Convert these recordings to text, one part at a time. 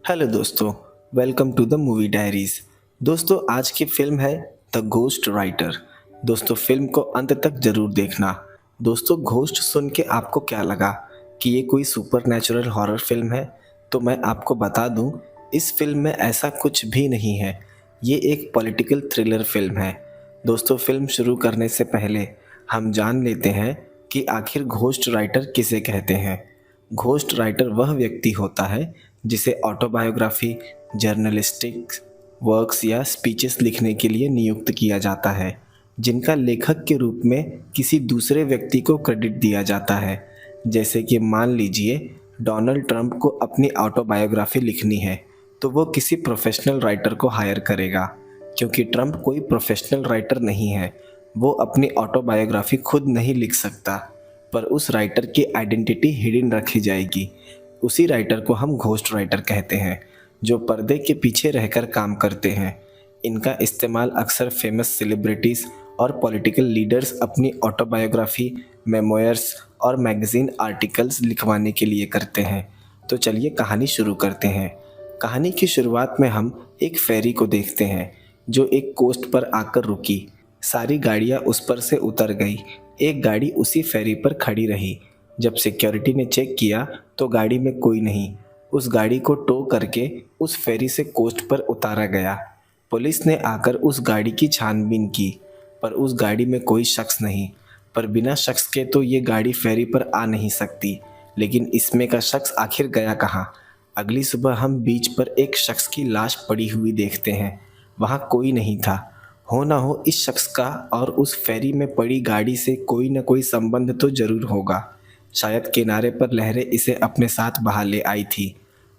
Hello दोस्तों, welcome to the movie diaries. दोस्तों, आज की फिल्म है द घोस्ट राइटर। दोस्तों, फिल्म को अंत तक जरूर देखना। दोस्तों, घोस्ट सुन के आपको क्या लगा कि ये कोई सुपर नेचुरल हॉरर फिल्म है? तो मैं आपको बता दूं, इस फिल्म में ऐसा कुछ भी नहीं है। ये एक पॉलिटिकल थ्रिलर फिल्म है। दोस्तों, फिल्म शुरू करने से पहले हम जान लेते हैं कि आखिर घोस्ट राइटर किसे कहते हैं। घोस्ट राइटर वह व्यक्ति होता है जिसे ऑटोबायोग्राफी, जर्नलिस्टिक वर्क्स या स्पीचेस लिखने के लिए नियुक्त किया जाता है, जिनका लेखक के रूप में किसी दूसरे व्यक्ति को क्रेडिट दिया जाता है। जैसे कि मान लीजिए डोनाल्ड ट्रंप को अपनी ऑटोबायोग्राफी लिखनी है, तो वो किसी प्रोफेशनल राइटर को हायर करेगा। क्योंकि ट्रंप कोई प्रोफेशनल राइटर नहीं है, वो अपनी ऑटोबायोग्राफी खुद नहीं लिख सकता, पर उस राइटर की आइडेंटिटी हिडन रखी जाएगी। उसी राइटर को हम घोस्ट राइटर कहते हैं, जो पर्दे के पीछे रहकर काम करते हैं। इनका इस्तेमाल अक्सर फेमस सेलिब्रिटीज़ और पॉलिटिकल लीडर्स अपनी ऑटोबायोग्राफी, मेमोयर्स और मैगज़ीन आर्टिकल्स लिखवाने के लिए करते हैं। तो चलिए कहानी शुरू करते हैं। कहानी की शुरुआत में हम एक फेरी को देखते हैं, जो एक कोस्ट पर आकर रुकी। सारी गाड़ियाँ उस पर से उतर गई, एक गाड़ी उसी फेरी पर खड़ी रही। जब सिक्योरिटी ने चेक किया तो गाड़ी में कोई नहीं। उस गाड़ी को टो करके उस फेरी से कोस्ट पर उतारा गया। पुलिस ने आकर उस गाड़ी की छानबीन की, पर उस गाड़ी में कोई शख्स नहीं। पर बिना शख्स के तो ये गाड़ी फेरी पर आ नहीं सकती। लेकिन इसमें का शख्स आखिर गया कहाँ? अगली सुबह हम बीच पर एक शख्स की लाश पड़ी हुई देखते हैं। वहाँ कोई नहीं था। हो ना हो इस शख्स का और उस फेरी में पड़ी गाड़ी से कोई न कोई संबंध तो जरूर होगा। शायद किनारे पर लहरें इसे अपने साथ बहा ले आई थी।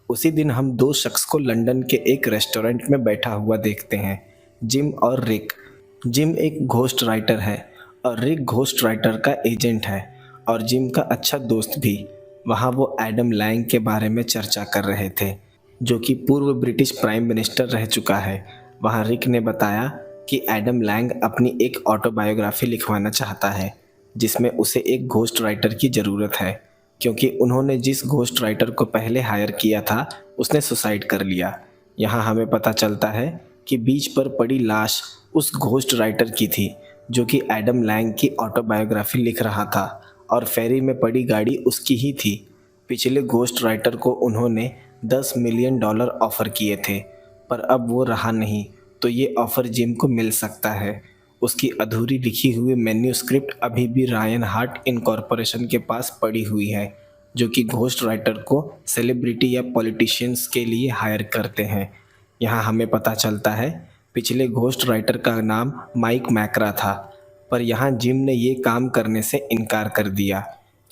उसी दिन हम दो शख्स को लंदन के एक रेस्टोरेंट में बैठा हुआ देखते हैं, जिम और रिक। जिम एक घोस्ट राइटर है और रिक घोस्ट राइटर का एजेंट है और जिम का अच्छा दोस्त भी। वहाँ वो एडम लैंग के बारे में चर्चा कर रहे थे, जो कि पूर्व ब्रिटिश प्राइम मिनिस्टर रह चुका है। वहाँ रिक ने बताया कि एडम लैंग अपनी एक ऑटोबायोग्राफी लिखवाना चाहता है, जिसमें उसे एक घोस्ट राइटर की ज़रूरत है, क्योंकि उन्होंने जिस घोस्ट राइटर को पहले हायर किया था उसने सुसाइड कर लिया। यहाँ हमें पता चलता है कि बीच पर पड़ी लाश उस घोस्ट राइटर की थी, जो कि एडम लैंग की ऑटोबायोग्राफी लिख रहा था, और फेरी में पड़ी गाड़ी उसकी ही थी। पिछले घोस्ट राइटर को उन्होंने $10 मिलियन ऑफ़र किए थे, पर अब वो रहा नहीं, तो ये ऑफ़र जिम को मिल सकता है। उसकी अधूरी लिखी हुई मैन्यूस्क्रिप्ट अभी भी रायन हार्ट इनकॉर्पोरेशन के पास पड़ी हुई है, जो कि घोस्ट राइटर को सेलिब्रिटी या पॉलिटिशियंस के लिए हायर करते हैं। यहाँ हमें पता चलता है पिछले घोस्ट राइटर का नाम माइक मैकरा था, पर यहाँ जिम ने ये काम करने से इनकार कर दिया,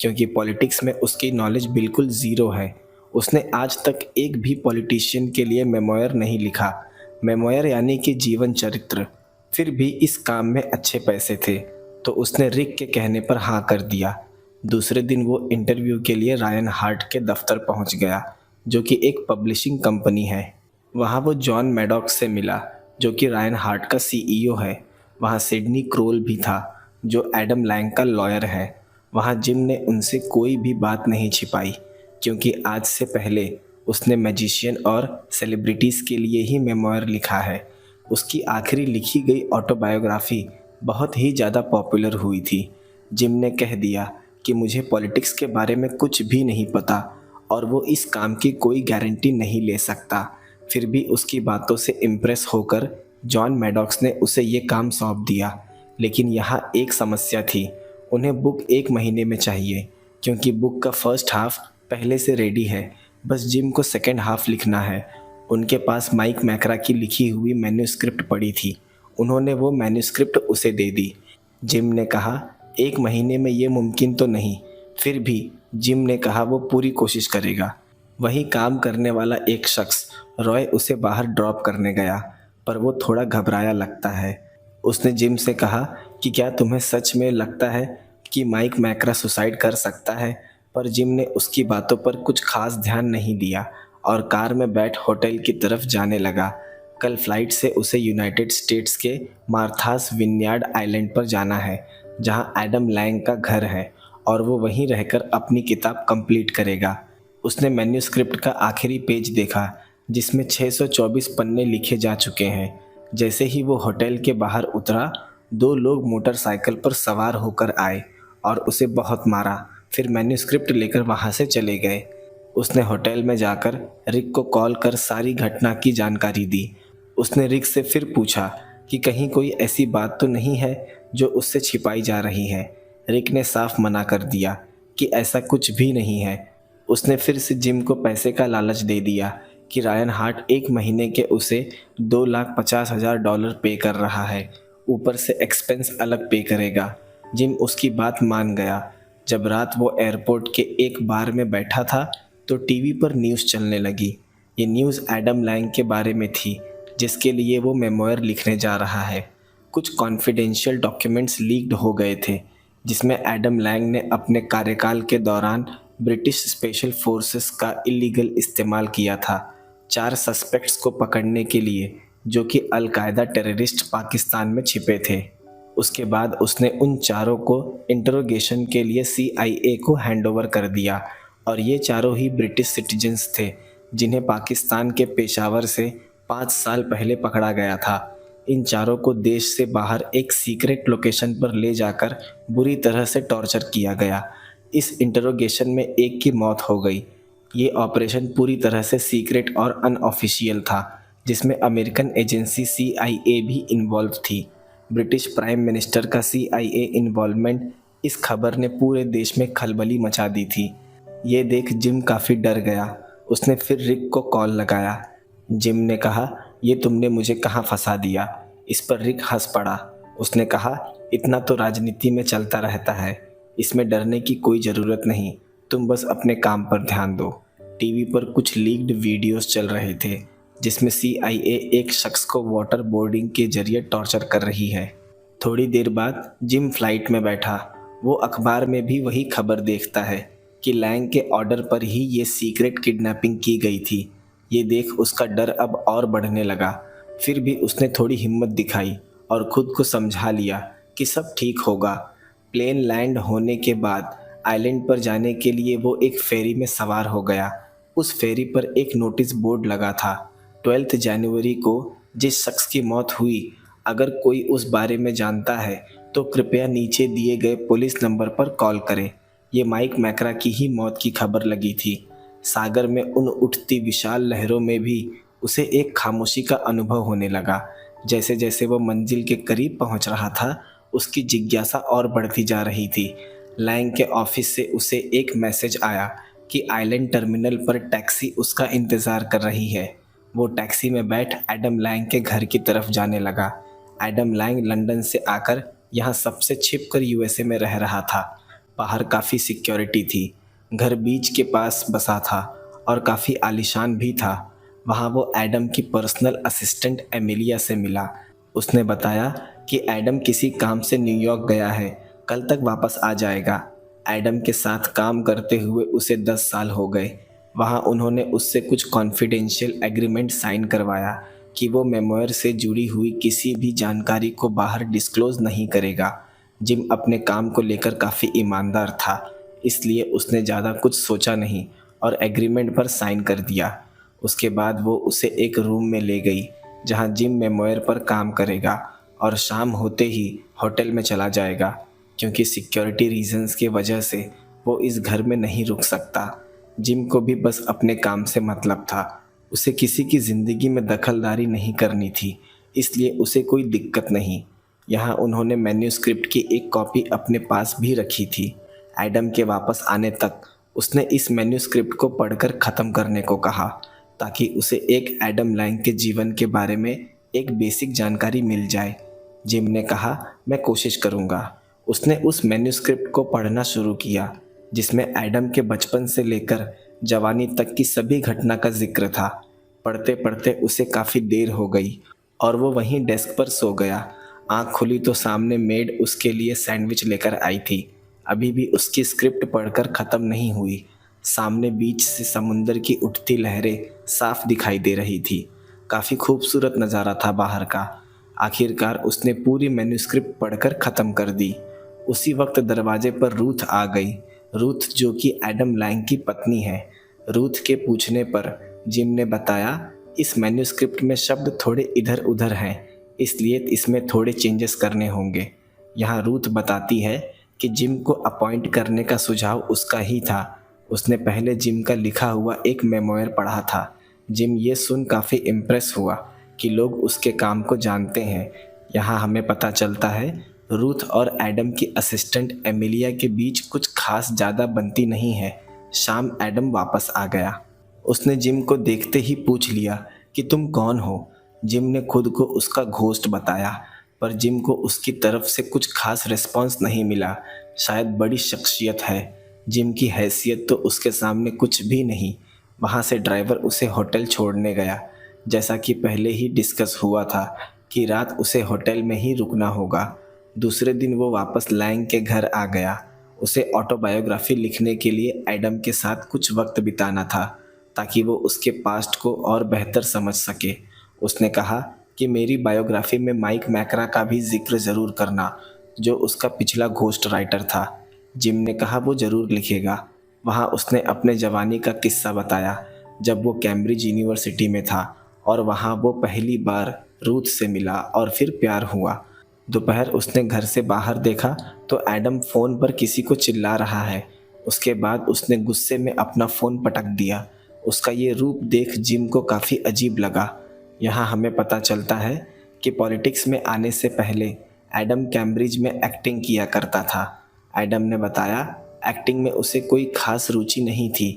क्योंकि पॉलिटिक्स में उसकी नॉलेज बिल्कुल ज़ीरो है। उसने आज तक एक भी पॉलिटिशियन के लिए मेमोयर नहीं लिखा। मेमोयर यानी कि जीवन चरित्र। फिर भी इस काम में अच्छे पैसे थे, तो उसने रिक के कहने पर हाँ कर दिया। दूसरे दिन वो इंटरव्यू के लिए रायन हार्ट के दफ्तर पहुंच गया, जो कि एक पब्लिशिंग कंपनी है। वहाँ वो जॉन मैडॉक्स से मिला, जो कि रायन हार्ट का सीईओ है। वहाँ सिडनी क्रोल भी था, जो एडम लैंग का लॉयर है। वहाँ जिम ने उनसे कोई भी बात नहीं छिपाई, क्योंकि आज से पहले उसने मैजिशियन और सेलिब्रिटीज़ के लिए ही मेमोयर लिखा है। उसकी आखिरी लिखी गई ऑटोबायोग्राफी बहुत ही ज़्यादा पॉपुलर हुई थी। जिम ने कह दिया कि मुझे पॉलिटिक्स के बारे में कुछ भी नहीं पता और वो इस काम की कोई गारंटी नहीं ले सकता। फिर भी उसकी बातों से इम्प्रेस होकर जॉन मैडॉक्स ने उसे ये काम सौंप दिया। लेकिन यहाँ एक समस्या थी, उन्हें बुक 1 महीने में चाहिए, क्योंकि बुक का फर्स्ट हाफ पहले से रेडी है, बस जिम को सेकेंड हाफ लिखना है। उनके पास माइक मैकरा की लिखी हुई मैन्यूस्क्रिप्ट पड़ी थी। उन्होंने वो मैन्यूस्क्रिप्ट उसे दे दी। जिम ने कहा 1 महीने में ये मुमकिन तो नहीं। फिर भी जिम ने कहा वो पूरी कोशिश करेगा। वहीं काम करने वाला एक शख्स रॉय उसे बाहर ड्रॉप करने गया, पर वो थोड़ा घबराया लगता है। उसने जिम से कहा कि क्या तुम्हें सच में लगता है कि माइक मैकरा सुसाइड कर सकता है? पर जिम ने उसकी बातों पर कुछ खास ध्यान नहीं दिया और कार में बैठ होटल की तरफ जाने लगा। कल फ्लाइट से उसे यूनाइटेड स्टेट्स के मार्थास विनयार्ड आइलैंड पर जाना है, जहां एडम लैंग का घर है, और वो वहीं रहकर अपनी किताब कंप्लीट करेगा। उसने मैन्यूस्क्रिप्ट का आखिरी पेज देखा, जिसमें 624 पन्ने लिखे जा चुके हैं। जैसे ही वो होटल के बाहर उतरा, दो लोग मोटरसाइकिल पर सवार होकर आए और उसे बहुत मारा, फिर मैन्युस्क्रिप्ट लेकर वहाँ से चले गए। उसने होटल में जाकर रिक को कॉल कर सारी घटना की जानकारी दी। उसने रिक से फिर पूछा कि कहीं कोई ऐसी बात तो नहीं है जो उससे छिपाई जा रही है। रिक ने साफ मना कर दिया कि ऐसा कुछ भी नहीं है। उसने फिर से जिम को पैसे का लालच दे दिया कि रायन हार्ट एक महीने के उसे $2,50,000 पे कर रहा है, ऊपर से एक्सपेंस अलग पे करेगा। जिम उसकी बात मान गया। जब रात वो एयरपोर्ट के एक बार में बैठा था तो टीवी पर न्यूज़ चलने लगी। ये न्यूज़ एडम लैंग के बारे में थी, जिसके लिए वो मेमोयर लिखने जा रहा है। कुछ कॉन्फिडेंशियल डॉक्यूमेंट्स लीक्ड हो गए थे, जिसमें एडम लैंग ने अपने कार्यकाल के दौरान ब्रिटिश स्पेशल फोर्सेस का इलीगल इस्तेमाल किया था, 4 सस्पेक्ट्स को पकड़ने के लिए, जो कि अलकायदा टेररिस्ट पाकिस्तान में छिपे थे। उसके बाद उसने उन चारों को इंटरोगेशन के लिए CIA को हैंडओवर कर दिया, और ये चारों ही ब्रिटिश सिटीजन्स थे जिन्हें पाकिस्तान के पेशावर से 5 साल पहले पकड़ा गया था। इन चारों को देश से बाहर एक सीक्रेट लोकेशन पर ले जाकर बुरी तरह से टॉर्चर किया गया। इस इंटरोगेशन में एक की मौत हो गई। ये ऑपरेशन पूरी तरह से सीक्रेट और अनऑफिशियल था, जिसमें अमेरिकन एजेंसी CIA भी इन्वॉल्व थी। ब्रिटिश प्राइम मिनिस्टर का CIA इन्वॉल्वमेंट, इस खबर ने पूरे देश में खलबली मचा दी थी। ये देख जिम काफ़ी डर गया। उसने फिर रिक को कॉल लगाया। जिम ने कहा, ये तुमने मुझे कहाँ फंसा दिया। इस पर रिक हंस पड़ा। उसने कहा, इतना तो राजनीति में चलता रहता है, इसमें डरने की कोई ज़रूरत नहीं, तुम बस अपने काम पर ध्यान दो। टीवी पर कुछ लीक्ड वीडियोस चल रहे थे, जिसमें CIA एक शख्स को वाटर बोर्डिंग के जरिए टॉर्चर कर रही है। थोड़ी देर बाद जिम फ्लाइट में बैठा। वो अखबार में भी वही खबर देखता है कि लैंग के ऑर्डर पर ही ये सीक्रेट किडनैपिंग की गई थी। ये देख उसका डर अब और बढ़ने लगा। फिर भी उसने थोड़ी हिम्मत दिखाई और खुद को समझा लिया कि सब ठीक होगा। प्लेन लैंड होने के बाद आइलैंड पर जाने के लिए वो एक फेरी में सवार हो गया। उस फेरी पर एक नोटिस बोर्ड लगा था, 12 जनवरी को जिस शख्स की मौत हुई, अगर कोई उस बारे में जानता है तो कृपया नीचे दिए गए पुलिस नंबर पर कॉल करें। ये माइक मैकरा की ही मौत की खबर लगी थी। सागर में उन उठती विशाल लहरों में भी उसे एक खामोशी का अनुभव होने लगा। जैसे जैसे वो मंजिल के करीब पहुंच रहा था, उसकी जिज्ञासा और बढ़ती जा रही थी। लैंग के ऑफिस से उसे एक मैसेज आया कि आइलैंड टर्मिनल पर टैक्सी उसका इंतज़ार कर रही है। वो टैक्सी में बैठ एडम लैंग के घर की तरफ जाने लगा। एडम लैंग लंदन से आकर यहाँ सबसे छिपकर USA में रह रहा था। बाहर काफ़ी सिक्योरिटी थी। घर बीच के पास बसा था और काफ़ी आलीशान भी था। वहाँ वो एडम की पर्सनल असिस्टेंट एमिलिया से मिला। उसने बताया कि एडम किसी काम से न्यूयॉर्क गया है, कल तक वापस आ जाएगा। एडम के साथ काम करते हुए उसे 10 साल हो गए। वहाँ उन्होंने उससे कुछ कॉन्फिडेंशियल एग्रीमेंट साइन करवाया कि वो मेमोयर से जुड़ी हुई किसी भी जानकारी को बाहर डिस्क्लोज नहीं करेगा। जिम अपने काम को लेकर काफ़ी ईमानदार था, इसलिए उसने ज़्यादा कुछ सोचा नहीं और एग्रीमेंट पर साइन कर दिया। उसके बाद वो उसे एक रूम में ले गई जहाँ जिम मेमोयर पर काम करेगा और शाम होते ही होटल में चला जाएगा, क्योंकि सिक्योरिटी रीजंस की वजह से वो इस घर में नहीं रुक सकता। जिम को भी बस अपने काम से मतलब था। उसे किसी की ज़िंदगी में दखलदारी नहीं करनी थी, इसलिए उसे कोई दिक्कत नहीं। यहाँ उन्होंने मैन्युस्क्रिप्ट की एक कॉपी अपने पास भी रखी थी। एडम के वापस आने तक उसने इस मैन्युस्क्रिप्ट को पढ़कर ख़त्म करने को कहा, ताकि उसे एक एडम लैंग के जीवन के बारे में एक बेसिक जानकारी मिल जाए। जिम ने कहा, मैं कोशिश करूँगा। उसने उस मैन्युस्क्रिप्ट को पढ़ना शुरू किया, जिसमें एडम के बचपन से लेकर जवानी तक की सभी घटना का जिक्र था। पढ़ते पढ़ते उसे काफ़ी देर हो गई और वो वहीं डेस्क पर सो गया। आँख खुली तो सामने मेड उसके लिए सैंडविच लेकर आई थी। अभी भी उसकी स्क्रिप्ट पढ़कर ख़त्म नहीं हुई। सामने बीच से समुंदर की उठती लहरें साफ दिखाई दे रही थी। काफ़ी खूबसूरत नज़ारा था बाहर का। आखिरकार उसने पूरी मैन्युस्क्रिप्ट पढ़कर ख़त्म कर दी। उसी वक्त दरवाजे पर रूथ आ गई। रूथ जो कि एडम लैंग की पत्नी है। रूथ के पूछने पर जिम ने बताया इस मैन्युस्क्रिप्ट में शब्द थोड़े इधर उधर हैं, इसलिए इसमें थोड़े चेंजेस करने होंगे। यहाँ रूथ बताती है कि जिम को अपॉइंट करने का सुझाव उसका ही था। उसने पहले जिम का लिखा हुआ एक मेमोयर पढ़ा था। जिम ये सुन काफ़ी इम्प्रेस हुआ कि लोग उसके काम को जानते हैं। यहाँ हमें पता चलता है रूथ और एडम की असिस्टेंट एमिलिया के बीच कुछ खास ज़्यादा बनती नहीं है। शाम एडम वापस आ गया। उसने जिम को देखते ही पूछ लिया कि तुम कौन हो। जिम ने खुद को उसका घोस्ट बताया, पर जिम को उसकी तरफ से कुछ खास रिस्पॉन्स नहीं मिला। शायद बड़ी शख्सियत है। जिम की हैसियत तो उसके सामने कुछ भी नहीं। वहाँ से ड्राइवर उसे होटल छोड़ने गया। जैसा कि पहले ही डिस्कस हुआ था कि रात उसे होटल में ही रुकना होगा। दूसरे दिन वो वापस लैंग के घर आ गया। उसे ऑटोबायोग्राफी लिखने के लिए एडम के साथ कुछ वक्त बिताना था, ताकि वो उसके पास्ट को और बेहतर समझ सके। उसने कहा कि मेरी बायोग्राफी में माइक मैकरा का भी जिक्र ज़रूर करना, जो उसका पिछला घोस्ट राइटर था। जिम ने कहा वो ज़रूर लिखेगा। वहाँ उसने अपने जवानी का किस्सा बताया, जब वो कैम्ब्रिज यूनिवर्सिटी में था और वहाँ वो पहली बार रूथ से मिला और फिर प्यार हुआ। दोपहर उसने घर से बाहर देखा तो एडम फ़ोन पर किसी को चिल्ला रहा है। उसके बाद उसने गुस्से में अपना फ़ोन पटक दिया। उसका ये रूप देख जिम को काफ़ी अजीब लगा। यहाँ हमें पता चलता है कि पॉलिटिक्स में आने से पहले एडम कैम्ब्रिज में एक्टिंग किया करता था। एडम ने बताया एक्टिंग में उसे कोई खास रुचि नहीं थी।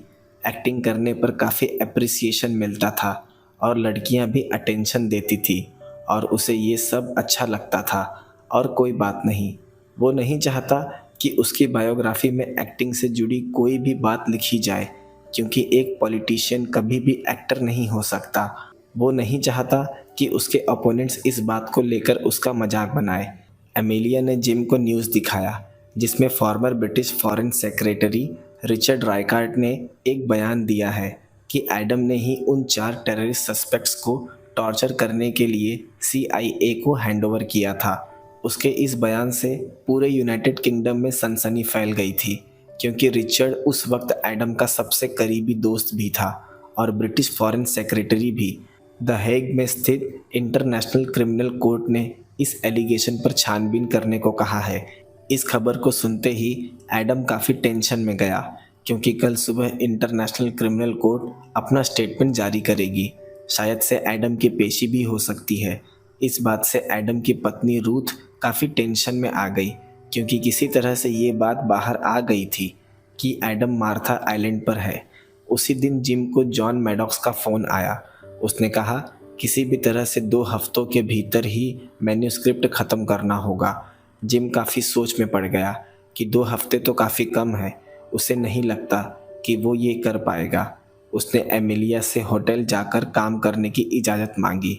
एक्टिंग करने पर काफ़ी एप्रिसिएशन मिलता था और लड़कियाँ भी अटेंशन देती थी और उसे ये सब अच्छा लगता था और कोई बात नहीं। वो नहीं चाहता कि उसकी बायोग्राफी में एक्टिंग से जुड़ी कोई भी बात लिखी जाए, क्योंकि एक पॉलिटिशियन कभी भी एक्टर नहीं हो सकता। वो नहीं चाहता कि उसके ओपोनेंट्स इस बात को लेकर उसका मजाक बनाए। एमिलिया ने जिम को न्यूज़ दिखाया, जिसमें farmer British foreign secretary Richard रायकार्ड ने एक बयान दिया है कि एडम ने ही उन 4 टेररिस्ट सस्पेक्ट्स को टॉर्चर करने के लिए CIA को हैंडओवर किया था। उसके इस बयान से पूरे यूनाइटेड किंगडम में सनसनी फैल गई थी, क्योंकि रिचर्ड उस वक्त एडम का सबसे करीबी दोस्त भी था और ब्रिटिश फॉरेन सेक्रेटरी भी। द हेग में स्थित इंटरनेशनल क्रिमिनल कोर्ट ने इस एलिगेशन पर छानबीन करने को कहा है। इस खबर को सुनते ही एडम काफ़ी टेंशन में गया, क्योंकि कल सुबह इंटरनेशनल क्रिमिनल कोर्ट अपना स्टेटमेंट जारी करेगी। शायद से एडम की पेशी भी हो सकती है। इस बात से एडम की पत्नी रूथ काफ़ी टेंशन में आ गई, क्योंकि किसी तरह से ये बात बाहर आ गई थी कि एडम मार्था आइलैंड पर है। उसी दिन जिम को जॉन मैडॉक्स का फ़ोन आया। उसने कहा किसी भी तरह से 2 हफ्तों के भीतर ही मैन्युस्क्रिप्ट ख़त्म करना होगा। जिम काफ़ी सोच में पड़ गया कि 2 हफ्ते तो काफ़ी कम है। उसे नहीं लगता कि वो ये कर पाएगा। उसने एमिलिया से होटल जाकर काम करने की इजाज़त मांगी,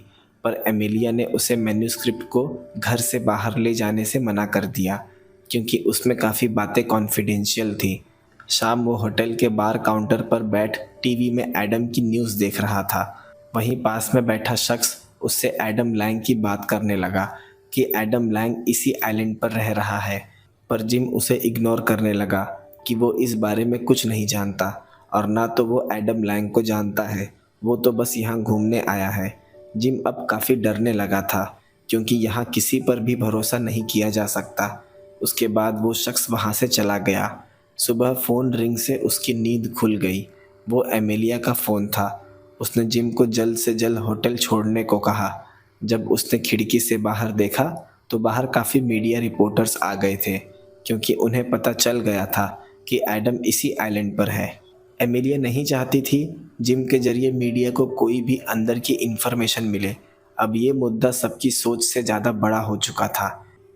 पर एमिलिया ने उसे मैन्युस्क्रिप्ट को घर से बाहर ले जाने से मना कर दिया, क्योंकि उसमें काफ़ी बातें कॉन्फिडेंशियल थी। शाम वो होटल के बार काउंटर पर बैठ टीवी में एडम की न्यूज़ देख रहा था। वहीं पास में बैठा शख्स उससे एडम लैंग की बात करने लगा कि एडम लैंग इसी आइलैंड पर रह रहा है, पर जिम उसे इग्नोर करने लगा कि वो इस बारे में कुछ नहीं जानता और ना तो वो एडम लैंग को जानता है। वो तो बस यहाँ घूमने आया है। जिम अब काफ़ी डरने लगा था, क्योंकि यहाँ किसी पर भी भरोसा नहीं किया जा सकता। उसके बाद वो शख्स वहाँ से चला गया। सुबह फ़ोन रिंग से उसकी नींद खुल गई। वो एमिलिया का फ़ोन था। उसने जिम को जल्द से जल्द होटल छोड़ने को कहा। जब उसने खिड़की से बाहर देखा तो बाहर काफ़ी मीडिया रिपोर्टर्स आ गए थे, क्योंकि उन्हें पता चल गया था कि एडम इसी आइलैंड पर है। एमिलिया नहीं चाहती थी जिम के जरिए मीडिया को कोई भी अंदर की इन्फॉर्मेशन मिले। अब ये मुद्दा सबकी सोच से ज़्यादा बड़ा हो चुका था।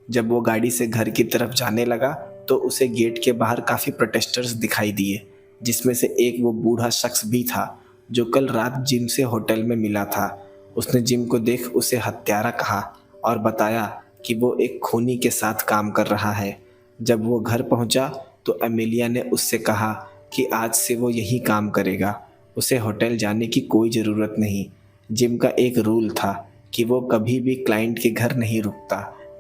जब वो गाड़ी से घर की तरफ जाने लगा तो उसे गेट के बाहर काफ़ी प्रोटेस्टर्स दिखाई दिए, जिसमें से एक वो बूढ़ा शख्स भी था जो कल रात जिम से होटल में मिला था। उसने जिम को देख उसे हत्यारा कहा और बताया कि वो एक खूनी के साथ काम कर रहा है। जब वो घर पहुंचा तो एमिलिया ने उससे कहा कि आज से वो यही काम करेगा। उसे होटल जाने की कोई ज़रूरत नहीं। जिम का एक रूल था कि वो कभी भी क्लाइंट के घर नहीं रुकता,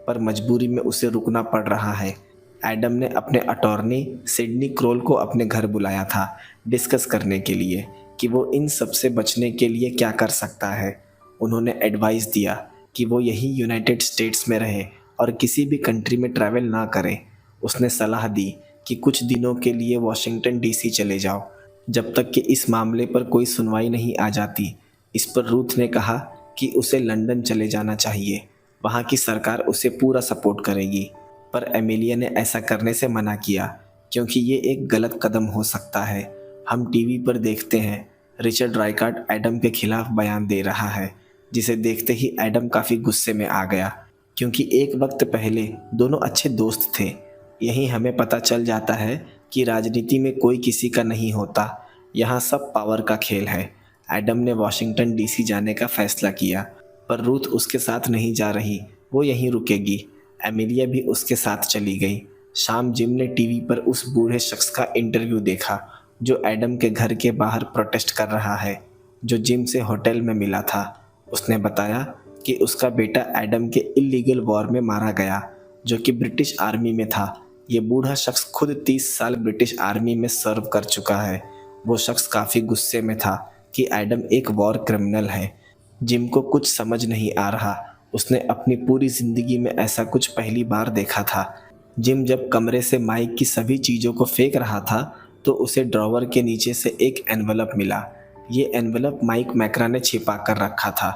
पर मजबूरी में उसे रुकना पड़ रहा है। एडम ने अपने अटॉर्नी सिडनी क्रोल को अपने घर बुलाया था डिस्कस करने के लिए कि वो इन सब से बचने के लिए क्या कर सकता है। उन्होंने एडवाइस दिया कि वो यही यूनाइटेड स्टेट्स में रहे और किसी भी कंट्री में ट्रैवल ना करे। उसने सलाह दी कि कुछ दिनों के लिए वॉशिंगटन डीसी चले जाओ, जब तक कि इस मामले पर कोई सुनवाई नहीं आ जाती। इस पर रूथ ने कहा कि उसे लंदन चले जाना चाहिए, वहाँ की सरकार उसे पूरा सपोर्ट करेगी। पर एमिलिया ने ऐसा करने से मना किया क्योंकि ये एक गलत कदम हो सकता है। हम टीवी पर देखते हैं रिचर्ड राइकार्ड एडम के खिलाफ बयान दे रहा है, जिसे देखते ही एडम काफ़ी गुस्से में आ गया क्योंकि एक वक्त पहले दोनों अच्छे दोस्त थे। यही हमें पता चल जाता है कि राजनीति में कोई किसी का नहीं होता, यहाँ सब पावर का खेल है। एडम ने वॉशिंगटन डीसी जाने का फैसला किया, पर रूथ उसके साथ नहीं जा रही, वो यहीं रुकेगी। एमिलिया भी उसके साथ चली गई। शाम जिम ने टीवी पर उस बूढ़े शख्स का इंटरव्यू देखा जो एडम के घर के बाहर प्रोटेस्ट कर रहा है, जो जिम से होटल में मिला था। उसने बताया कि उसका बेटा एडम के इलीगल वॉर में मारा गया, जो कि ब्रिटिश आर्मी में था। ये बूढ़ा शख्स खुद 30 साल ब्रिटिश आर्मी में सर्व कर चुका है। वो शख्स काफ़ी गुस्से में था कि एडम एक वॉर क्रिमिनल है। जिम को कुछ समझ नहीं आ रहा, उसने अपनी पूरी ज़िंदगी में ऐसा कुछ पहली बार देखा था। जिम जब कमरे से माइक की सभी चीज़ों को फेंक रहा था तो उसे ड्रॉवर के नीचे से एक एनवलप मिला। ये एनवलप माइक मैक्रा ने छिपा कर रखा था,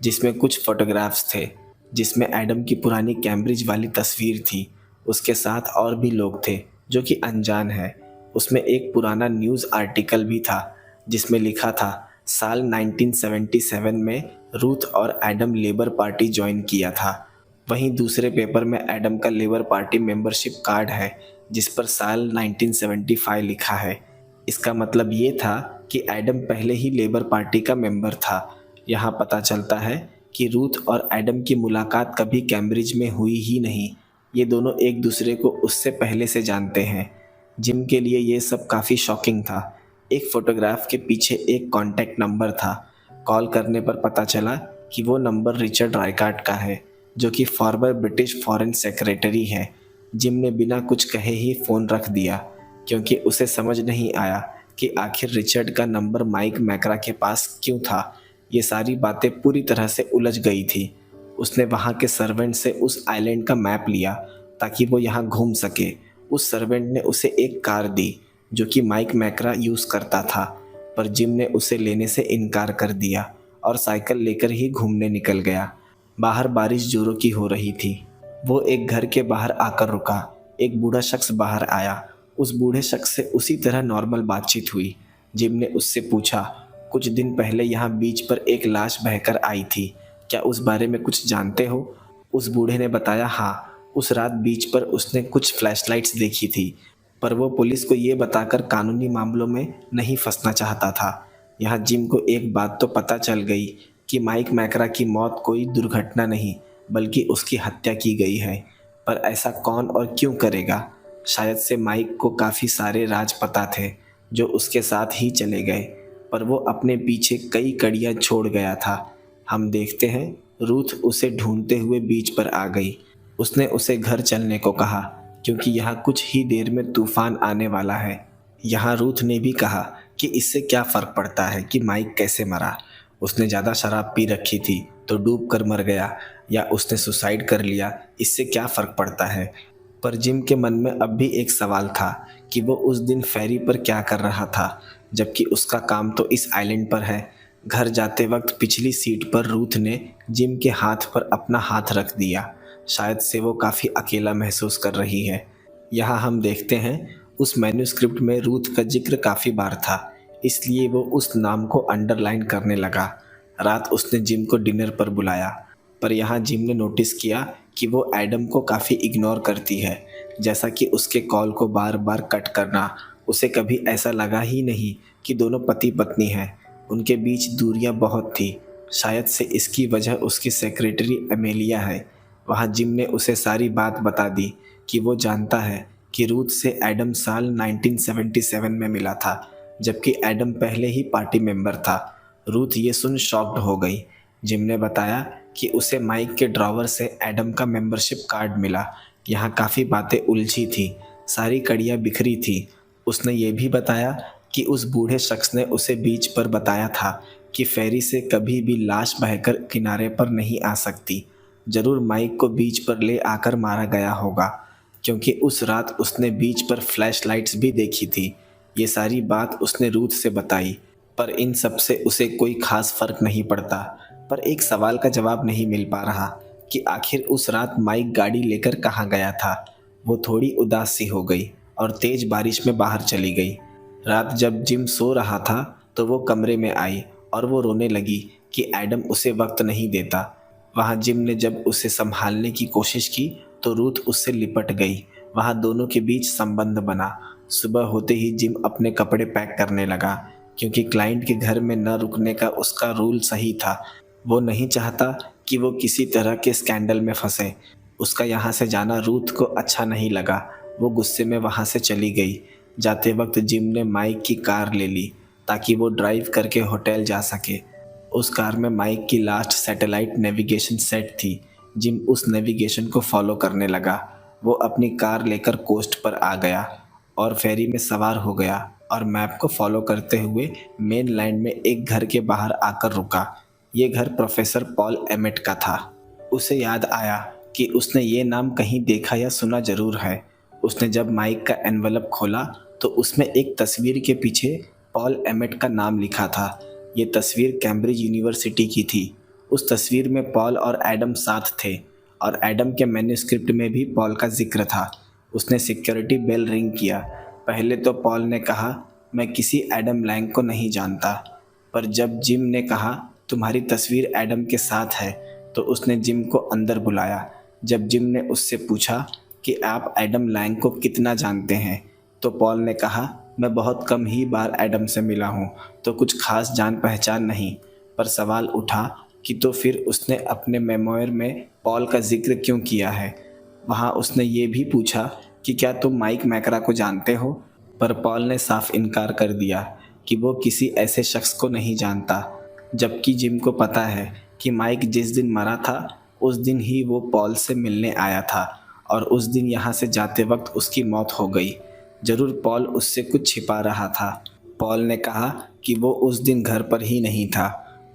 जिसमें कुछ फोटोग्राफ्स थे, जिसमें एडम की पुरानी कैम्ब्रिज वाली तस्वीर थी। उसके साथ और भी लोग थे जो कि अनजान है। उसमें एक पुराना न्यूज़ आर्टिकल भी था जिसमें लिखा था साल 1977 में रूथ और एडम लेबर पार्टी ज्वाइन किया था। वहीं दूसरे पेपर में एडम का लेबर पार्टी मेंबरशिप कार्ड है जिस पर साल 1975 लिखा है। इसका मतलब ये था कि एडम पहले ही लेबर पार्टी का मेंबर था। यहाँ पता चलता है कि रूथ और एडम की मुलाकात कभी कैम्ब्रिज में हुई ही नहीं। ये दोनों एक दूसरे को उससे पहले से जानते हैं। जिम के लिए ये सब काफ़ी शॉकिंग था। एक फ़ोटोग्राफ के पीछे एक कॉन्टैक्ट नंबर था। कॉल करने पर पता चला कि वो नंबर रिचर्ड राइकार्ड का है, जो कि फॉर्मर ब्रिटिश फॉरेन सेक्रेटरी है। जिम ने बिना कुछ कहे ही फ़ोन रख दिया क्योंकि उसे समझ नहीं आया कि आखिर रिचर्ड का नंबर माइक मैक्रा के पास क्यों था। ये सारी बातें पूरी तरह से उलझ गई थी। उसने वहाँ के सर्वेंट से उस आइलैंड का मैप लिया ताकि वो यहाँ घूम सके। उस सर्वेंट ने उसे एक कार दी जो कि माइक मैक्रा यूज़ करता था, पर जिम ने उसे लेने से इनकार कर दिया और साइकिल लेकर ही घूमने निकल गया। बाहर बारिश जोरों की हो रही थी। वो एक घर के बाहर आकर रुका। एक बूढ़ा शख्स बाहर आया। उस बूढ़े शख्स से उसी तरह नॉर्मल बातचीत हुई। जिम ने उससे पूछा, कुछ दिन पहले यहाँ बीच पर एक लाश बहकर आई थी, क्या उस बारे में कुछ जानते हो? उस बूढ़े ने बताया, हाँ, उस रात बीच पर उसने कुछ फ्लैशलाइट्स देखी थी, पर वो पुलिस को ये बताकर कानूनी मामलों में नहीं फंसना चाहता था। यहाँ जिम को एक बात तो पता चल गई कि माइक मैक्रा की मौत कोई दुर्घटना नहीं बल्कि उसकी हत्या की गई है। पर ऐसा कौन और क्यों करेगा? शायद से माइक को काफ़ी सारे राज पता थे जो उसके साथ ही चले गए, पर वो अपने पीछे कई कड़ियाँ छोड़ गया था। हम देखते हैं रूथ उसे ढूंढते हुए बीच पर आ गई। उसने उसे घर चलने को कहा क्योंकि यहाँ कुछ ही देर में तूफान आने वाला है। यहाँ रूथ ने भी कहा कि इससे क्या फ़र्क पड़ता है कि माइक कैसे मरा। उसने ज़्यादा शराब पी रखी थी तो डूब कर मर गया, या उसने सुसाइड कर लिया, इससे क्या फ़र्क पड़ता है। पर जिम के मन में अब भी एक सवाल था कि वो उस दिन फेरी पर क्या कर रहा था, जबकि उसका काम तो इस आइलैंड पर है। घर जाते वक्त पिछली सीट पर रूथ ने जिम के हाथ पर अपना हाथ रख दिया। शायद से वो काफ़ी अकेला महसूस कर रही है। यहाँ हम देखते हैं उस मैन्यूस्क्रिप्ट में रूथ का जिक्र काफ़ी बार था, इसलिए वो उस नाम को अंडरलाइन करने लगा। रात उसने जिम को डिनर पर बुलाया, पर यहाँ जिम ने नोटिस किया कि वो एडम को काफ़ी इग्नोर करती है, जैसा कि उसके कॉल को बार बार कट करना। उसे कभी ऐसा लगा ही नहीं कि दोनों पति पत्नी हैं। उनके बीच दूरियां बहुत थी। शायद से इसकी वजह उसकी सेक्रेटरी एमेलिया है। वहाँ जिम ने उसे सारी बात बता दी कि वो जानता है कि रूथ से एडम साल 1977 में मिला था, जबकि एडम पहले ही पार्टी मेंबर था। रूथ ये सुन शॉक्ड हो गई। जिम ने बताया कि उसे माइक के ड्रॉवर से एडम का मेंबरशिप कार्ड मिला। यहाँ काफ़ी बातें उलझी थी, सारी कड़ियाँ बिखरी थी। उसने ये भी बताया कि उस बूढ़े शख्स ने उसे बीच पर बताया था कि फेरी से कभी भी लाश बहकर किनारे पर नहीं आ सकती। जरूर माइक को बीच पर ले आकर मारा गया होगा, क्योंकि उस रात उसने बीच पर फ्लैश लाइट्स भी देखी थी। ये सारी बात उसने रूथ से बताई, पर इन सब से उसे कोई खास फर्क नहीं पड़ता। पर एक सवाल का जवाब नहीं मिल पा रहा कि आखिर उस रात माइक गाड़ी लेकर कहाँ गया था। वो थोड़ी उदास सी हो गई और तेज बारिश में बाहर चली गई। रात जब जिम सो रहा था तो वो कमरे में आई और वो रोने लगी कि एडम उसे वक्त नहीं देता। वहाँ जिम ने जब उसे संभालने की कोशिश की तो रूथ उससे लिपट गई। वहाँ दोनों के बीच संबंध बना। सुबह होते ही जिम अपने कपड़े पैक करने लगा, क्योंकि क्लाइंट के घर में न रुकने का उसका रूल सही था। वो नहीं चाहता कि वो किसी तरह के स्कैंडल में फंसे। उसका यहाँ से जाना रूथ को अच्छा नहीं लगा। वो गुस्से में वहाँ से चली गई। जाते वक्त जिम ने माइक की कार ले ली ताकि वो ड्राइव करके होटल जा सके। उस कार में माइक की लास्ट सैटेलाइट नेविगेशन सेट थी। जिम उस नेविगेशन को फॉलो करने लगा। वो अपनी कार लेकर कोस्ट पर आ गया और फेरी में सवार हो गया और मैप को फॉलो करते हुए मेन लाइन में एक घर के बाहर आकर रुका। ये घर प्रोफेसर पॉल एमेट का था। उसे याद आया कि उसने ये नाम कहीं देखा या सुना जरूर है। उसने जब माइक का एनवलप खोला तो उसमें एक तस्वीर के पीछे पॉल एमेट का नाम लिखा था। ये तस्वीर कैम्ब्रिज यूनिवर्सिटी की थी। उस तस्वीर में पॉल और एडम साथ थे और एडम के मैन्युस्क्रिप्ट में भी पॉल का जिक्र था। उसने सिक्योरिटी बेल रिंग किया। पहले तो पॉल ने कहा, मैं किसी एडम लैंग को नहीं जानता। पर जब जिम ने कहा, तुम्हारी तस्वीर एडम के साथ है, तो उसने जिम को अंदर बुलाया। जब जिम ने उससे पूछा कि आप एडम लैंग को कितना जानते हैं, तो पॉल ने कहा, मैं बहुत कम ही बार एडम से मिला हूँ, तो कुछ खास जान पहचान नहीं। पर सवाल उठा कि तो फिर उसने अपने मेमोयर में पॉल का जिक्र क्यों किया है। वहाँ उसने ये भी पूछा कि क्या तुम माइक मैकरा को जानते हो, पर पॉल ने साफ इनकार कर दिया कि वो किसी ऐसे शख्स को नहीं जानता। जबकि जिम को पता है कि माइक जिस दिन मरा था उस दिन ही वो पॉल से मिलने आया था और उस दिन यहाँ से जाते वक्त उसकी मौत हो गई। जरूर पॉल उससे कुछ छिपा रहा था। पॉल ने कहा कि वो उस दिन घर पर ही नहीं था।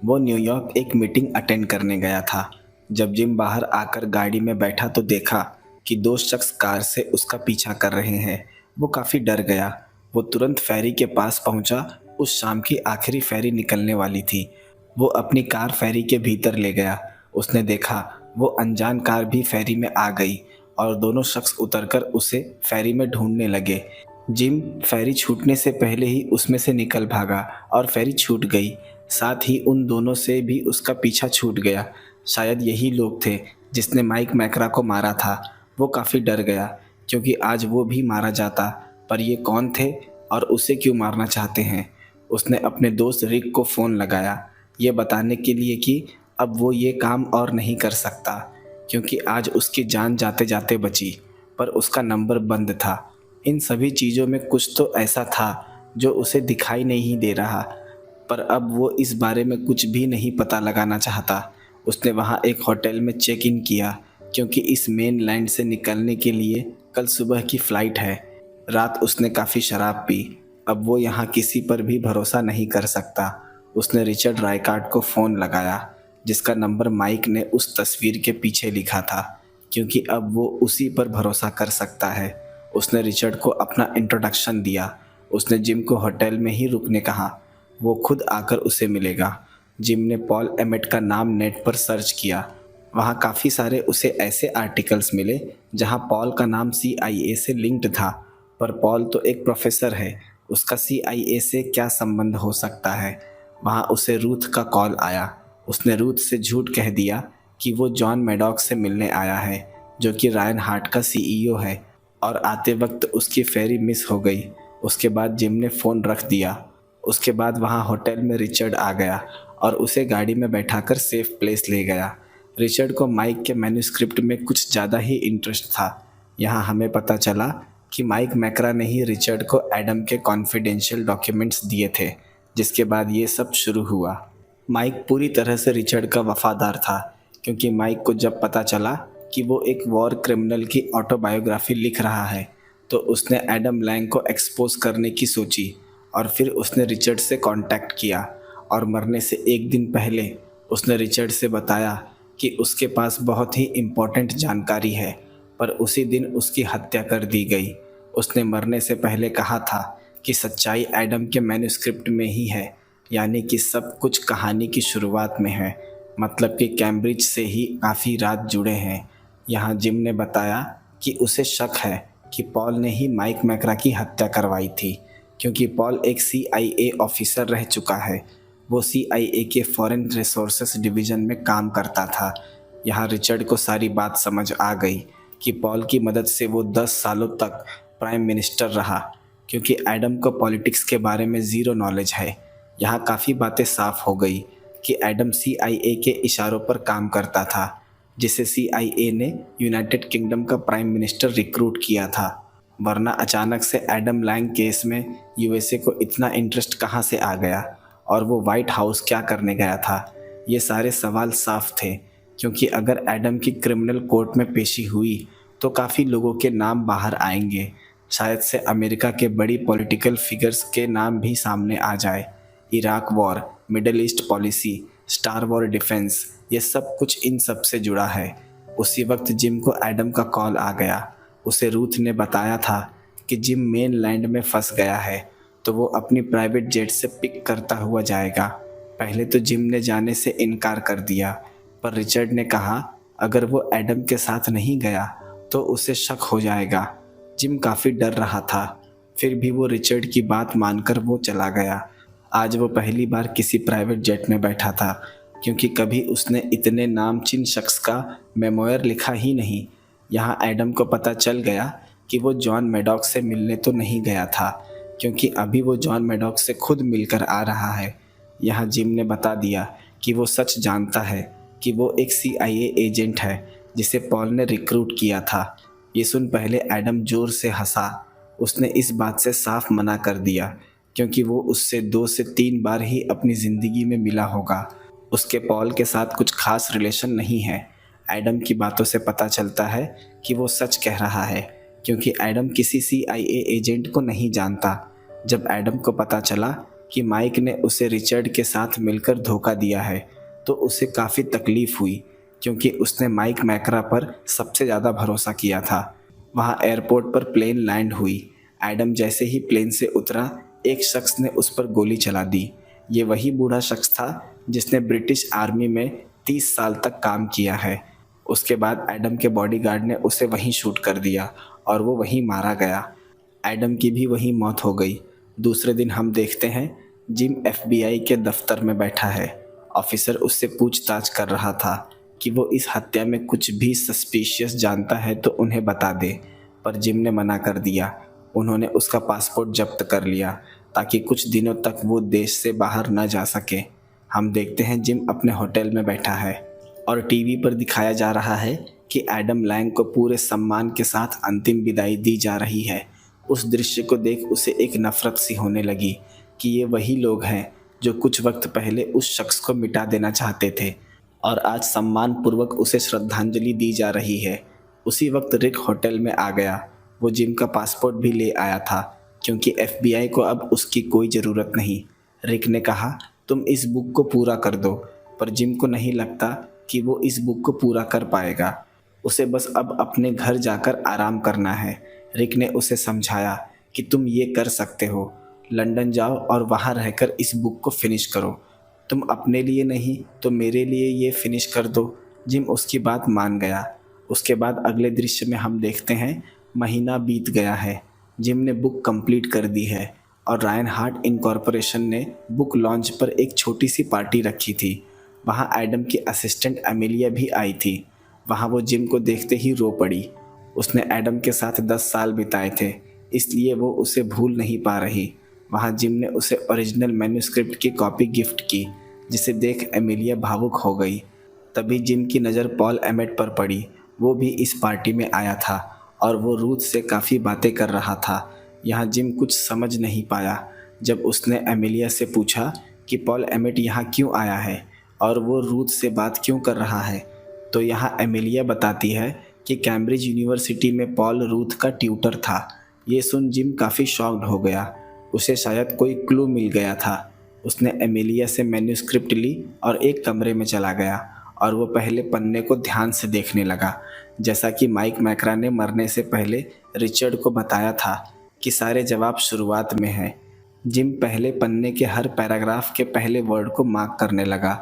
वो न्यूयॉर्क एक मीटिंग अटेंड करने गया था। जब जिम बाहर आकर गाड़ी में बैठा तो देखा कि दो शख्स कार से उसका पीछा कर रहे हैं। वो काफ़ी डर गया। वो तुरंत फेरी के पास पहुंचा। उस शाम की आखिरी फेरी निकलने वाली थी। वो अपनी कार फेरी के भीतर ले गया। उसने देखा वो अनजान कार भी फेरी में आ गई और दोनों शख्स उतरकर उसे फेरी में ढूंढने लगे। जिम फेरी छूटने से पहले ही उसमें से निकल भागा और फेरी छूट गई। साथ ही उन दोनों से भी उसका पीछा छूट गया। शायद यही लोग थे जिसने माइक मैकरा को मारा था। वो काफ़ी डर गया क्योंकि आज वो भी मारा जाता। पर ये कौन थे और उसे क्यों मारना चाहते हैं। उसने अपने दोस्त रिक को फ़ोन लगाया, ये बताने के लिए कि अब वो ये काम और नहीं कर सकता, क्योंकि आज उसकी जान जाते जाते बची। पर उसका नंबर बंद था। इन सभी चीज़ों में कुछ तो ऐसा था जो उसे दिखाई नहीं दे रहा। पर अब वो इस बारे में कुछ भी नहीं पता लगाना चाहता। उसने वहाँ एक होटल में चेक इन किया, क्योंकि इस मेन लाइन से निकलने के लिए कल सुबह की फ़्लाइट है। रात उसने काफ़ी शराब पी। अब वो यहाँ किसी पर भी भरोसा नहीं कर सकता। उसने रिचर्ड रायकार्ड को फ़ोन लगाया, जिसका नंबर माइक ने उस तस्वीर के पीछे लिखा था, क्योंकि अब वो उसी पर भरोसा कर सकता है। उसने रिचर्ड को अपना इंट्रोडक्शन दिया। उसने जिम को होटल में ही रुकने कहा। वो खुद आकर उसे मिलेगा। जिम ने पॉल एमेट का नाम नेट पर सर्च किया। वहाँ काफ़ी सारे उसे ऐसे आर्टिकल्स मिले जहाँ पॉल का नाम CIA से लिंक्ड था। पर पॉल तो एक प्रोफेसर है, उसका CIA से क्या संबंध हो सकता है। वहाँ उसे रूथ का कॉल आया। उसने रूथ से झूठ कह दिया कि वो जॉन मैडॉक से मिलने आया है, जो कि रायन हार्ट का CEO है, और आते वक्त उसकी फेरी मिस हो गई। उसके बाद जिम ने फ़ोन रख दिया। उसके बाद वहाँ होटल में रिचर्ड आ गया और उसे गाड़ी में बैठाकर सेफ प्लेस ले गया। रिचर्ड को माइक के मैन्युस्क्रिप्ट में कुछ ज़्यादा ही इंटरेस्ट था। यहाँ हमें पता चला कि माइक मैकरा ने ही रिचर्ड को एडम के कॉन्फिडेंशियल डॉक्यूमेंट्स दिए थे, जिसके बाद ये सब शुरू हुआ। माइक पूरी तरह से रिचर्ड का वफादार था, क्योंकि माइक को जब पता चला कि वो एक वॉर क्रिमिनल की ऑटोबायोग्राफी लिख रहा है, तो उसने एडम लैंग को एक्सपोज करने की सोची और फिर उसने रिचर्ड से कांटेक्ट किया और मरने से एक दिन पहले उसने रिचर्ड से बताया कि उसके पास बहुत ही इम्पोर्टेंट जानकारी है, पर उसी दिन उसकी हत्या कर दी गई। उसने मरने से पहले कहा था कि सच्चाई एडम के मैन्युस्क्रिप्ट में ही है, यानी कि सब कुछ कहानी की शुरुआत में है, मतलब कि कैम्ब्रिज से ही काफ़ी राज जुड़े हैं। यहाँ जिम ने बताया कि उसे शक है कि पॉल ने ही माइक मैकरा की हत्या करवाई थी, क्योंकि पॉल एक CIA ऑफिसर रह चुका है। वो CIA के फॉरेन रिसोर्सेस डिवीज़न में काम करता था। यहाँ रिचर्ड को सारी बात समझ आ गई कि पॉल की मदद से वो 10 सालों तक प्राइम मिनिस्टर रहा, क्योंकि एडम को पॉलिटिक्स के बारे में ज़ीरो नॉलेज है। यहाँ काफ़ी बातें साफ हो गई कि एडम CIA के इशारों पर काम करता था, जिसे CIA ने यूनाइटेड किंगडम का प्राइम मिनिस्टर रिक्रूट किया था। वरना अचानक से एडम लैंग केस में USA को इतना इंटरेस्ट कहाँ से आ गया, और वो वाइट हाउस क्या करने गया था? ये सारे सवाल साफ थे, क्योंकि अगर एडम की क्रिमिनल कोर्ट में पेशी हुई तो काफ़ी लोगों के नाम बाहर आएंगे। शायद से अमेरिका के बड़ी पॉलिटिकल फिगर्स के नाम भी सामने आ जाए। Iraq war, middle east policy, star war defence, ये सब कुछ इन सब से जुड़ा है। उसी वक्त जिम को एडम का कॉल आ गया। उसे रूथ ने बताया था कि जिम मेनलैंड में फंस गया है, तो वो अपनी प्राइवेट जेट से पिक करता हुआ जाएगा। पहले तो जिम ने जाने से इनकार कर दिया, पर रिचर्ड ने कहा अगर वो एडम के साथ नहीं गया तो उसे शक हो जाएगा। जिम काफ़ी डर रहा था, फिर भी वो रिचर्ड की बात मानकर वो चला गया। आज वो पहली बार किसी प्राइवेट जेट में बैठा था, क्योंकि कभी उसने इतने नामचीन शख्स का मेमोयर लिखा ही नहीं। यहाँ एडम को पता चल गया कि वो जॉन मैडॉक्स से मिलने तो नहीं गया था, क्योंकि अभी वो जॉन मैडॉक्स से खुद मिलकर आ रहा है। यहाँ जिम ने बता दिया कि वो सच जानता है कि वो एक CIA एजेंट है जिसे पॉल ने रिक्रूट किया था। ये सुन पहले एडम जोर से हंसा। उसने इस बात से साफ मना कर दिया, क्योंकि वो उससे 2 से 3 बार ही अपनी ज़िंदगी में मिला होगा। उसके पॉल के साथ कुछ खास रिलेशन नहीं है। एडम की बातों से पता चलता है कि वो सच कह रहा है, क्योंकि एडम किसी CIA एजेंट को नहीं जानता। जब एडम को पता चला कि माइक ने उसे रिचर्ड के साथ मिलकर धोखा दिया है, तो उसे काफ़ी तकलीफ़ हुई, क्योंकि उसने माइक मैकरा पर सबसे ज़्यादा भरोसा किया था। वहाँ एयरपोर्ट पर प्लेन लैंड हुई। एडम जैसे ही प्लेन से उतरा, एक शख्स ने उस पर गोली चला दी। ये वही बूढ़ा शख्स था जिसने ब्रिटिश आर्मी में 30 साल तक काम किया है। उसके बाद एडम के बॉडीगार्ड ने उसे वहीं शूट कर दिया और वो वहीं मारा गया। एडम की भी वहीं मौत हो गई। दूसरे दिन हम देखते हैं जिम FBI के दफ्तर में बैठा है। ऑफिसर उससे पूछताछ कर रहा था कि वो इस हत्या में कुछ भी सस्पिशियस जानता है तो उन्हें बता दे, पर जिम ने मना कर दिया। उन्होंने उसका पासपोर्ट जब्त कर लिया ताकि कुछ दिनों तक वो देश से बाहर न जा सके। हम देखते हैं जिम अपने होटल में बैठा है और टीवी पर दिखाया जा रहा है कि एडम लैंग को पूरे सम्मान के साथ अंतिम विदाई दी जा रही है। उस दृश्य को देख उसे एक नफरत सी होने लगी कि ये वही लोग हैं जो कुछ वक्त पहले उस शख्स को मिटा देना चाहते थे, और आज सम्मान पूर्वक उसे श्रद्धांजलि दी जा रही है। उसी वक्त रिक होटल में आ गया। वो जिम का पासपोर्ट भी ले आया था, क्योंकि FBI को अब उसकी कोई ज़रूरत नहीं। रिक ने कहा तुम इस बुक को पूरा कर दो, पर जिम को नहीं लगता कि वो इस बुक को पूरा कर पाएगा। उसे बस अब अपने घर जाकर आराम करना है। रिक ने उसे समझाया कि तुम ये कर सकते हो, लंदन जाओ और वहाँ रहकर इस बुक को फिनिश करो। तुम अपने लिए नहीं तो मेरे लिए ये फिनिश कर दो। जिम उसकी बात मान गया। उसके बाद अगले दृश्य में हम देखते हैं महीना बीत गया है। जिम ने बुक कंप्लीट कर दी है और रायन हार्ट इनकॉर्पोरेशन ने बुक लॉन्च पर एक छोटी सी पार्टी रखी थी। वहाँ एडम की असिस्टेंट एमिलिया भी आई थी। वहाँ वो जिम को देखते ही रो पड़ी। उसने एडम के साथ 10 साल बिताए थे, इसलिए वो उसे भूल नहीं पा रही। वहाँ जिम ने उसे ओरिजिनल मैन्युस्क्रिप्ट की कॉपी गिफ्ट की, जिसे देख एमिलिया भावुक हो गई। तभी जिम की नज़र पॉल एमेट पर पड़ी। वो भी इस पार्टी में आया था और वो रूथ से काफ़ी बातें कर रहा था। यहाँ जिम कुछ समझ नहीं पाया। जब उसने एमिलिया से पूछा कि पॉल एमेट यहाँ क्यों आया है और वो रूथ से बात क्यों कर रहा है, तो यहाँ एमिलिया बताती है कि कैम्ब्रिज यूनिवर्सिटी में पॉल रूथ का ट्यूटर था। ये सुन जिम काफ़ी शॉक्ड हो गया। उसे शायद कोई क्लू मिल गया था। उसने एमिलिया से मैन्युस्क्रिप्ट ली और एक कमरे में चला गया और वो पहले पन्ने को ध्यान से देखने लगा। जैसा कि माइक मैकरा ने मरने से पहले रिचर्ड को बताया था कि सारे जवाब शुरुआत में हैं। जिम पहले पन्ने के हर पैराग्राफ के पहले वर्ड को मार्क करने लगा।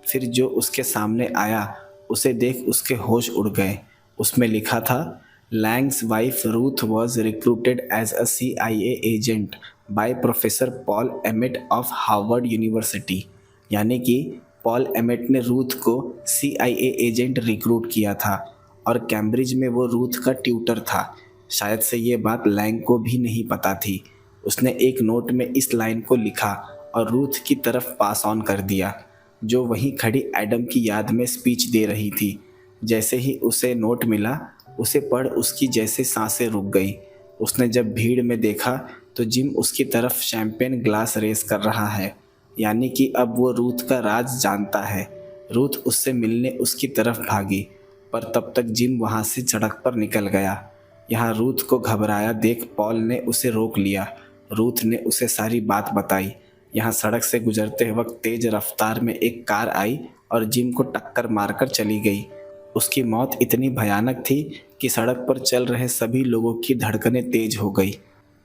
फिर जो उसके सामने आया उसे देख उसके होश उड़ गए। उसमें लिखा था, Lang's wife Ruth was recruited as a CIA agent by professor Paul Emmet of Harvard University. यानी कि पॉल एमेट ने रूथ को CIA एजेंट रिक्रूट किया था और कैम्ब्रिज में वो रूथ का ट्यूटर था। शायद से ये बात लैंग को भी नहीं पता थी। उसने एक नोट में इस लाइन को लिखा और रूथ की तरफ पास ऑन कर दिया, जो वहीं खड़ी एडम की याद में स्पीच दे रही थी। जैसे ही उसे नोट मिला, उसे पढ़ उसकी जैसे सांसें रुक गई। उसने जब भीड़ में देखा तो जिम उसकी तरफ शैंपेन ग्लास रेस कर रहा है, यानी कि अब वो रूथ का राज जानता है। रूथ उससे मिलने उसकी तरफ भागी, पर तब तक जिम वहाँ से सड़क पर निकल गया। यहाँ रूथ को घबराया देख पॉल ने उसे रोक लिया। रूथ ने उसे सारी बात बताई। यहाँ सड़क से गुजरते वक्त तेज रफ्तार में एक कार आई और जिम को टक्कर मारकर चली गई। उसकी मौत इतनी भयानक थी कि सड़क पर चल रहे सभी लोगों की धड़कनें तेज हो गई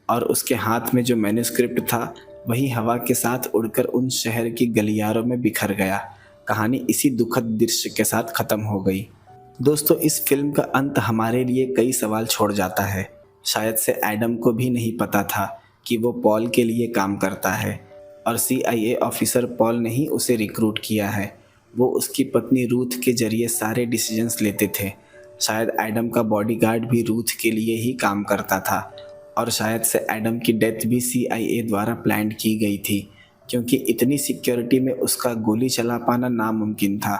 और उसके हाथ में जो मैन्युस्क्रिप्ट था वही हवा के साथ उड़कर उन शहर की गलियारों में बिखर गया। कहानी इसी दुखद दृश्य के साथ ख़त्म हो गई। दोस्तों, इस फिल्म का अंत हमारे लिए कई सवाल छोड़ जाता है। शायद से एडम को भी नहीं पता था कि वो पॉल के लिए काम करता है और CIA ऑफिसर पॉल ने ही उसे रिक्रूट किया है। वो उसकी पत्नी रूथ के जरिए सारे डिसीजंस लेते थे। शायद एडम का बॉडीगार्ड भी रूथ के लिए ही काम करता था और शायद से एडम की डेथ भी CIA द्वारा प्लान की गई थी, क्योंकि इतनी सिक्योरिटी में उसका गोली चला पाना नामुमकिन था।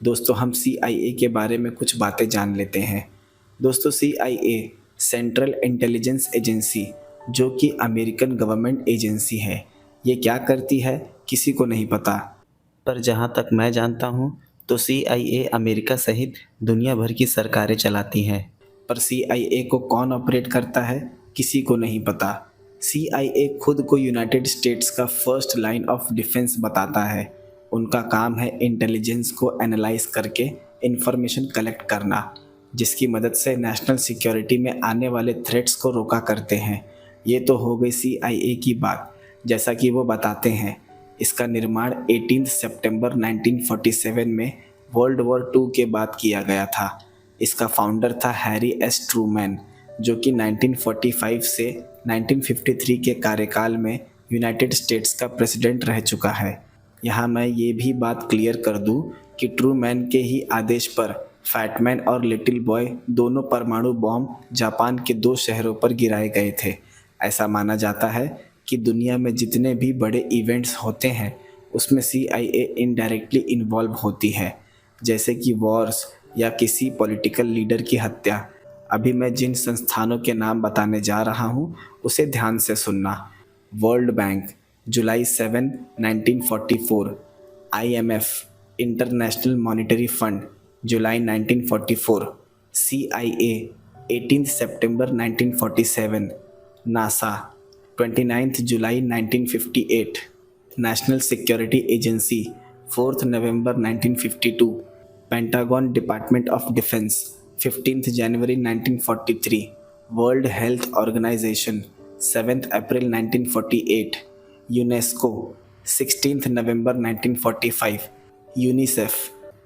दोस्तों, हम CIA के बारे में कुछ बातें जान लेते हैं। दोस्तों, CIA सेंट्रल इंटेलिजेंस एजेंसी, जो कि अमेरिकन गवर्नमेंट एजेंसी है, ये क्या करती है किसी को नहीं पता, पर जहाँ तक मैं जानता हूँ तो CIA अमेरिका सहित दुनिया भर की सरकारें चलाती हैं। पर CIA को कौन ऑपरेट करता है किसी को नहीं पता। CIA खुद को यूनाइटेड स्टेट्स का फर्स्ट लाइन ऑफ डिफेंस बताता है। उनका काम है इंटेलिजेंस को एनालाइज करके इंफॉर्मेशन कलेक्ट करना, जिसकी मदद से नेशनल सिक्योरिटी में आने वाले थ्रेट्स को रोका करते हैं। ये तो हो गई CIA की बात। जैसा कि वो बताते हैं, इसका निर्माण 18 सितंबर 1947 में वर्ल्ड वॉर 2 के बाद किया गया था। इसका फाउंडर था हैरी एस ट्रूमैन, जो कि 1945 से 1953 के कार्यकाल में यूनाइटेड स्टेट्स का प्रेसिडेंट रह चुका है। यहाँ मैं ये भी बात क्लियर कर दूँ कि ट्रूमैन के ही आदेश पर फैटमैन और लिटिल बॉय दोनों परमाणु बॉम्ब जापान के 2 शहरों पर गिराए गए थे। ऐसा माना जाता है कि दुनिया में जितने भी बड़े इवेंट्स होते हैं उसमें CIA इनडायरेक्टली इन्वॉल्व होती है, जैसे कि वॉर्स या किसी पॉलिटिकल लीडर की हत्या। अभी मैं जिन संस्थानों के नाम बताने जा रहा हूँ उसे ध्यान से सुनना। वर्ल्ड बैंक, जुलाई 7, 1944। IMF, इंटरनेशनल मॉनिटरी फंड, जुलाई 1944। CIA, 18 सितंबर 1947। नासा, 29 जुलाई 1958। नेशनल सिक्योरिटी एजेंसी, 4 नवंबर 1952। पेंटागन डिपार्टमेंट ऑफ डिफेंस, 15 जनवरी 1943। वर्ल्ड हेल्थ ऑर्गेनाइजेशन, 7 अप्रैल 1948। यूनेस्को, 16 नवंबर 1945। यूनिसेफ,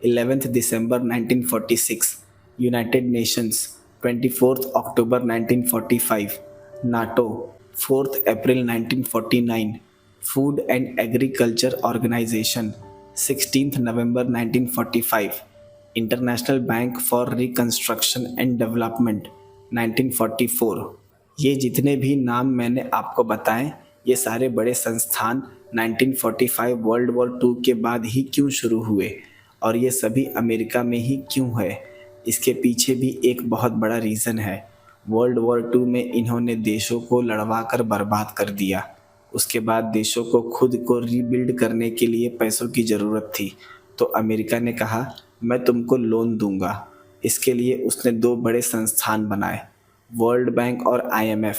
11 दिसंबर 1946। यूनाइटेड नेशंस, 24 अक्टूबर 1945। नाटो, 4 अप्रैल 1949। फूड एंड एग्रीकल्चर ऑर्गेनाइजेशन, 16 नवंबर 1945। International bank for reconstruction and development, 1944। ये जितने भी नाम मैंने आपको बताएं, ये सारे बड़े संस्थान 1945 वर्ल्ड वॉर 2 के बाद ही क्यों शुरू हुए और ये सभी अमेरिका में ही क्यों है, इसके पीछे भी एक बहुत बड़ा रीज़न है। वर्ल्ड वॉर 2 में इन्होंने देशों को लड़वा कर बर्बाद कर दिया। उसके बाद देशों को खुद को रीबिल्ड करने के लिए पैसों की ज़रूरत थी, तो अमेरिका ने कहा मैं तुमको लोन दूंगा। इसके लिए उसने 2 बड़े संस्थान बनाए, वर्ल्ड बैंक और IMF।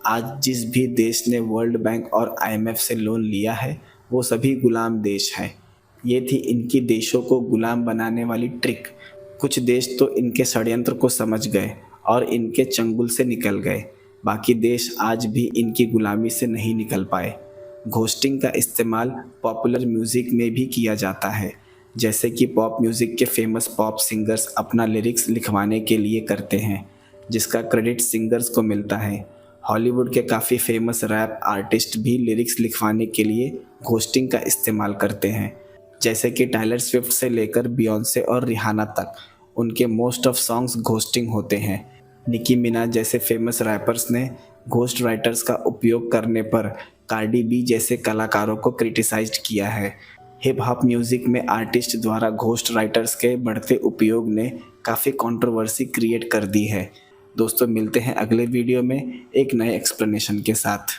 आज जिस भी देश ने वर्ल्ड बैंक और आईएमएफ से लोन लिया है वो सभी गुलाम देश हैं। ये थी इनकी देशों को गुलाम बनाने वाली ट्रिक। कुछ देश तो इनके षड्यंत्र को समझ गए और इनके चंगुल से निकल गए। बाकी देश आज भी इनकी गुलामी से नहीं निकल पाए। घोस्टिंग का इस्तेमाल पॉपुलर म्यूज़िक में भी किया जाता है, जैसे कि पॉप म्यूज़िक के फेमस पॉप सिंगर्स अपना लिरिक्स लिखवाने के लिए करते हैं, जिसका क्रेडिट सिंगर्स को मिलता है। हॉलीवुड के काफ़ी फेमस रैप आर्टिस्ट भी लिरिक्स लिखवाने के लिए घोस्टिंग का इस्तेमाल करते हैं, जैसे कि टायलर स्विफ्ट से लेकर बियॉन्से और रिहाना तक। उनके मोस्ट ऑफ सॉन्ग्स घोस्टिंग होते हैं। निकी मिनाज जैसे फेमस रैपर्स ने घोस्ट राइटर्स का उपयोग करने पर कार्डी बी जैसे कलाकारों को क्रिटिसाइज्ड किया है। हिप हॉप म्यूज़िक में आर्टिस्ट द्वारा घोस्ट राइटर्स के बढ़ते उपयोग ने काफ़ी कंट्रोवर्सी क्रिएट कर दी है। दोस्तों मिलते हैं अगले वीडियो में एक नए एक्सप्लेनेशन के साथ।